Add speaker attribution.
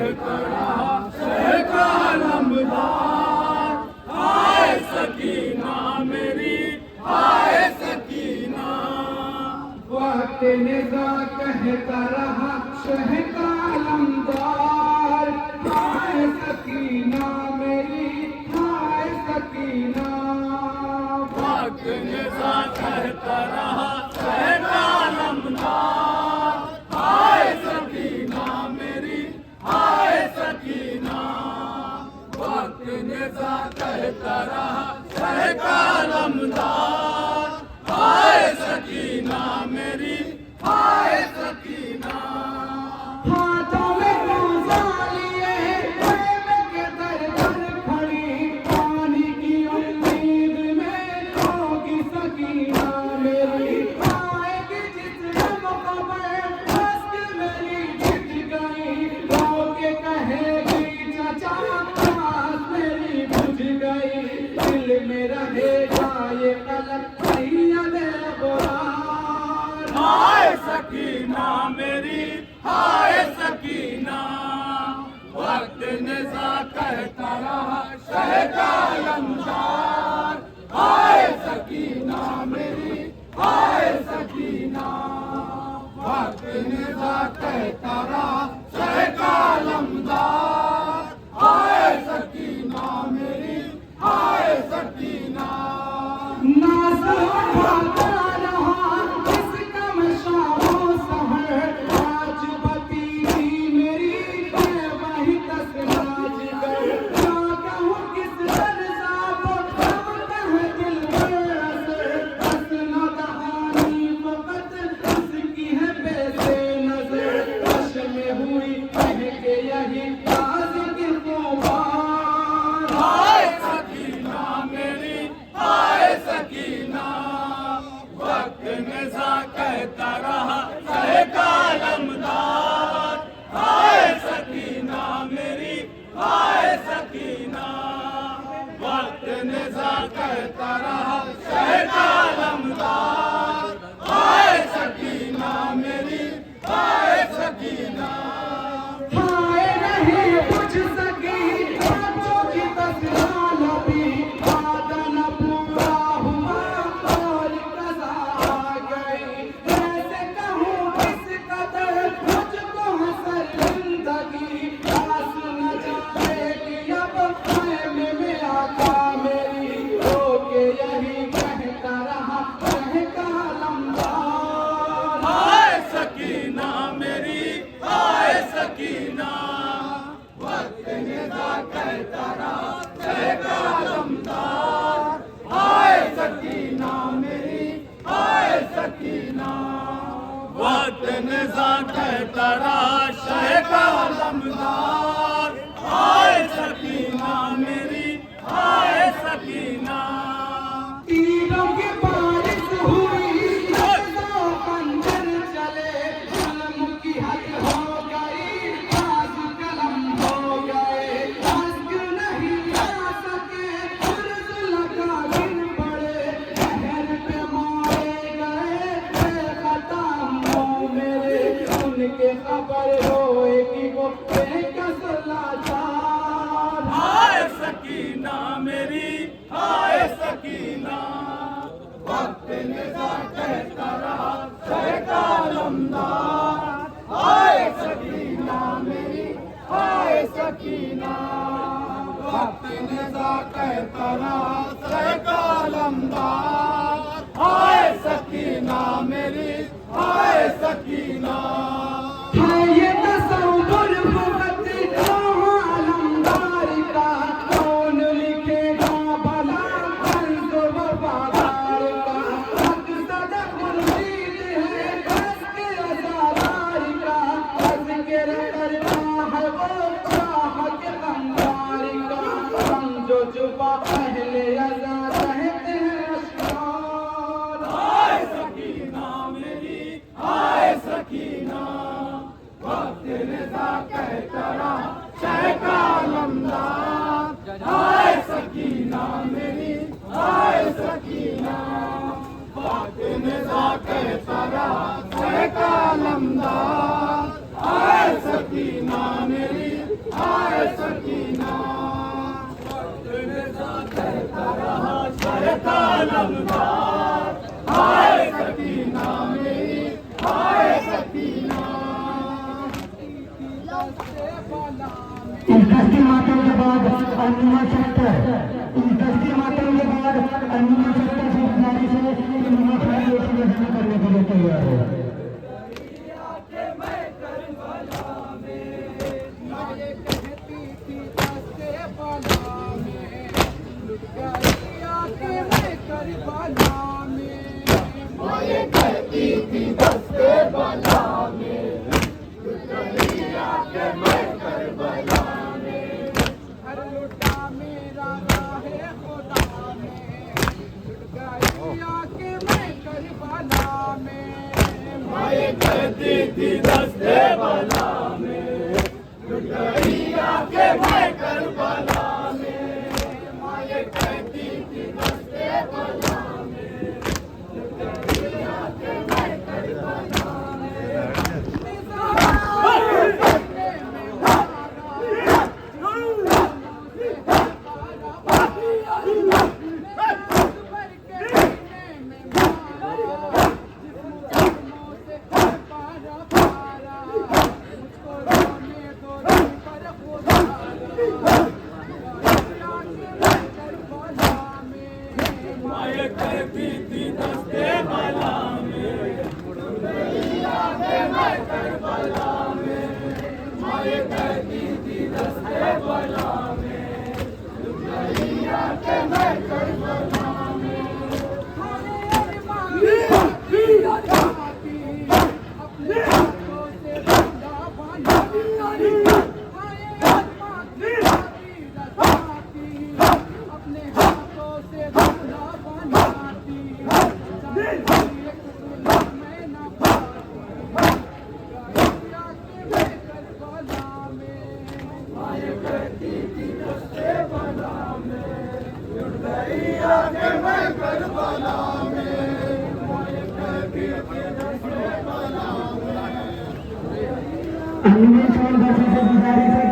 Speaker 1: कहता रहा सहका लम्बदार। हाय सकीना मेरी, हाय सकीना।
Speaker 2: वक्त निज़ा कहता रहा सहका लम्बदार। हाय सकीना मेरी, हाय सकीना।
Speaker 1: वक्त निज़ा कहता रहा सहका लम्बदार। हाय सकीना मेरी, हाय सकीना। वक्त निज़ा कहता रहा सहका लम्बदार। हाय सकीना मेरी, हाय सकीना।
Speaker 2: हाथों में रोज़ा लिए प्रेम के दर खड़ी, पानी की उम्मीद में होगी सकीना मेरी। आएगी जिस खबर मस्त मेरी छिप गई, रो के कहेगी चचा प्यास मेरी बुझ गई। दिल में रहेगा ये कलक सैयद अबरार।
Speaker 1: हाय सकीना मेरी, हाय सकीना। वक्त निज़ा कहता रहा सहका लम्बदार। हाय सकीना मेरी, हाय सकीना। वक्त निज़ा कहता रहा सहका लम्बदार। हाय सकीना मेरी, हाय सकीना। निज़ा कहता रहा सहका लम्बदार। हाय सकीना मेरी, हाय सकीना। वक्त निज़ा कहता रहा सहका लम्बदार। हाय सकीना मेरी, हाय सकीना।
Speaker 2: हाय नहीं बुझ सकी आंखों की तसला नबी, वादा न पूरा हुआ और कज़ा आ गई। कैसे कहूँ किस कदर मुझको हसर जिंदगी, आस न जाए कि अब ख़ैमे में आका मेरी। रोके यही कहता रहा सहका लम्बदार।
Speaker 1: हाय सकीना मेरी, हाय सकीना। वक्त निज़ा कहता रहा सहका लम्बदार। हाय सकीना मेरी, हाय सकीना। वक्त निज़ा कहता रहा सहका लम्बदार। हाय सकीना मेरी, हाय सकीना।
Speaker 2: तीरों की बारिश हुई, दो पंजर चले, कलम की हद हो गई, आज कलम हो गए। अश्क नहीं आ सके, अर्ज़ लगा गिर पड़े, शहर पे मारे गए बेखता मुँह मेरे। उनके खबर रोएगी वो बेकस लाचार।
Speaker 1: हाय सकीना मेरी, हाय सकीना। वक्त निज़ा कहता रहा सहका लम्बदार। हाय सकीना मेरी, हाय सकीना। वक्त निज़ा कहता रहा सहका लम्बदार। हाय सकीना मेरी, हाय सकीना।
Speaker 2: है ये तसव्वुर फकत आलमदार का, कौन लिखेगा भला फर्ज़ वफ़ादार का। मक़सद मुर्शीद है अज़्के अज़ादार का, अज़्किर करता है वो चाहत गमदार का। समझो जुबा अहले अज़ा कहते हैं अशआर।
Speaker 1: हाय सकीना मेरी, हाय सकीना। वक्त निज़ा कहता रहा सहका लम्बदार। हाय सकीना मेरी, हाय सकीना। वक्त निज़ा कहता रहा सहका लम्बदार। हाय सकीना मेरी, अलमदार, हाय सकीना मेरी, हाय सकीना।
Speaker 2: इस दस्ती मातम के बाद अनुमान सेक्टर, इस दस्ती मातम के बाद अनुमान सेक्टर से गुजारिश है कि उन्हें खाली एक निशान करने के लिए तैयार है।
Speaker 1: कहती थी दस्ते बला में, लुट गई आके मैं करबला में। माये कहती थी दस्ते बला में, लुट गई आके मैं करबला में। माये कहती थी दस्ते बला में, लुट गई आके मैं करबला में। माये कहती थी दस्ते बला में, लुट गई आके मैं करबला में। अपने हाथों से बंदा बनाती, अपने हाथों से बंदा बनाती, मैं न माये कहती थी दस्ते बला में, लुट गई आके मैं करबला में। माये कहती थी दस्ते बला में।
Speaker 2: अनुमान से गुजारिश है